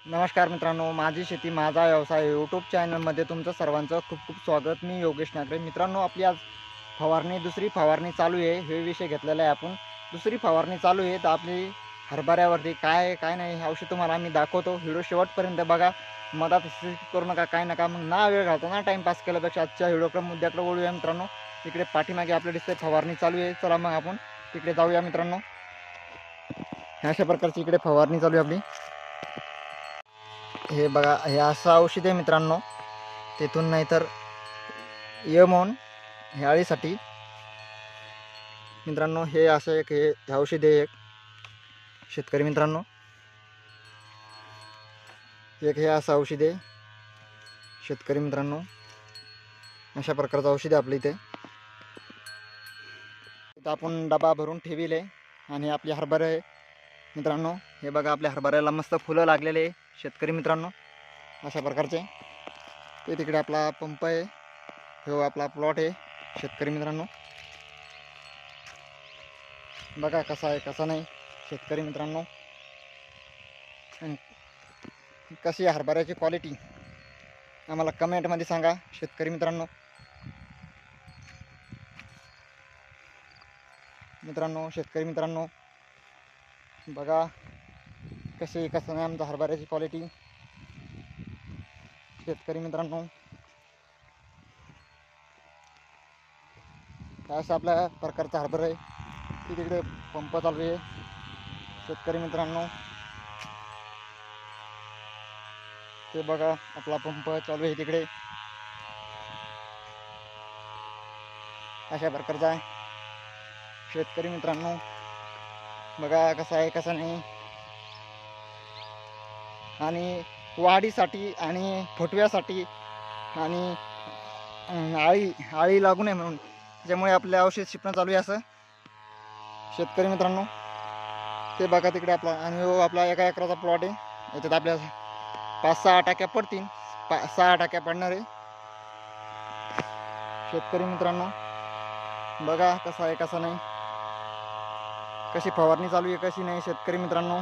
नमस्कार मित्रांनो, माझी शेती माझा व्यवसाय यूट्यूब चॅनलमध्ये तुमचं सर्वांचं खूप खूप स्वागत। मी योगेश नागरे। मित्रांनो, आपली आज दुसरी फवारणी चालू आहे। हे विषय घेतलेला आहे आपण। दुसरी फवारणी चालू आहे तर आपली हरभऱ्यावरती काय काय नाही औषध तुम्हाला आम्ही दाखवतो। व्हिडिओ शेवटपर्यंत बघा, मधात स्किप करू नका, काय नका। मग ना वेळ घालतो ना टाइमपास केल्यापेक्षा आजच्या व्हिडिओकडे मुद्द्याकडे वळूया मित्रांनो। इकडे पाठीमागे आपल्या दिसते फवारणी चालू आहे। चला मग आपण तिकडे जाऊया मित्रांनो। अशा प्रकारची इकडे फवारणी चालू आहे आपली। हे बघा, हे असं औषध आहे मित्रांनो। तिथून नाहीतर यमोन हे अळीसाठी मित्रांनो, हे असं एक हे औषध आहे। एक शेतकरी मित्रांनो, एक हे असं औषध आहे शेतकरी मित्रांनो। अशा प्रकारचं औषध आहे आपल्या इथे आपण डबा भरून ठेविले। आणि आपली हरभरे मित्रांनो, हे बघा आपल्या हरभऱ्याला मस्त फुलं लागलेले शेतकरी मित्रांनो। अशा प्रकारचे ते तिकडे आपला पंप आहे, हो आपला प्लॉट आहे शेतकरी मित्रांनो। बघा कसा आहे कसा नाही शेतकरी मित्रांनो। कशी आहे हरभऱ्याची क्वालिटी आम्हाला कमेंटमध्ये सांगा शेतकरी मित्रांनो। शेतकरी मित्रांनो, बघा कशी कसं नाही आमच्या हरभऱ्याची क्वालिटी शेतकरी मित्रांनो। अशा आपल्या प्रकारचा हरभरा आहे की तिकडे पंप चालू आहे शेतकरी मित्रांनो। ते बघा आपला पंप चालू आहे तिकडे। अशा प्रकारचा आहे शेतकरी मित्रांनो। बघा कसा आहे कसा नाही। आणि वाढीसाठी आणि फुटव्यासाठी आणि आळी लागू नये म्हणून त्यामुळे आपले औषध शिपणं चालू आहे असं शेतकरी मित्रांनो। ते बघा तिकडे आपला, आणि हो आपला 1 एकराचा प्लॉट आहे। याच्यात आपल्या 5-6 टाक्या पडतील, 6 टाक्या पडणार आहे शेतकरी मित्रांनो। बघा कसा आहे कसा नाही, कशी फवारणी चालू आहे कशी नाही शेतकरी मित्रांनो।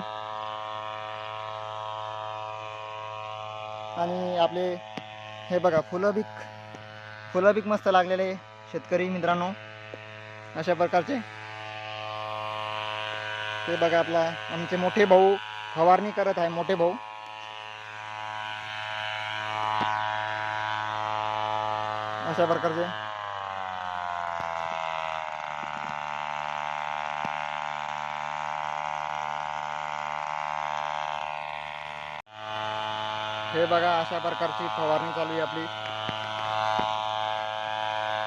आणि आपले हे बघा फुलं बीक मस्त लागलेले शेतकरी मित्रांनो। अशा प्रकारचे ते बघा आपला आमचे मोठे भाऊ फवारणी करत आहे, मोठे भाऊ अशा प्रकारचे। हे बघा अशा प्रकारची फवारणी चालू आहे आपली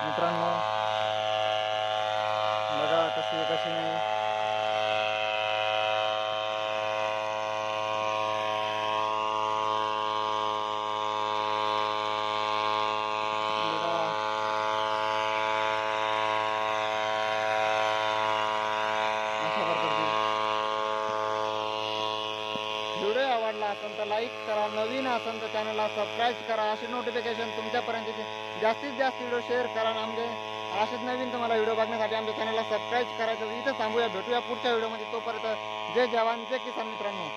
मित्रांनो। बघा कशी कशी नाही। व्हिडिओ आवडला असेल तर लाईक करा, नवीन असेल तर चॅनलला सबस्क्राईब करा। असे नोटिफिकेशन तुमच्यापर्यंत जास्तीत जास्त व्हिडिओ शेअर करा। आमचे असेच नवीन तुम्हाला व्हिडिओ बघण्यासाठी आमच्या चॅनलला सबस्क्राईब करायचं। इथं थांबूया, भेटूया पुढच्या व्हिडिओमध्ये। तोपर्यंत जय जवान जय किसान मित्रांनो।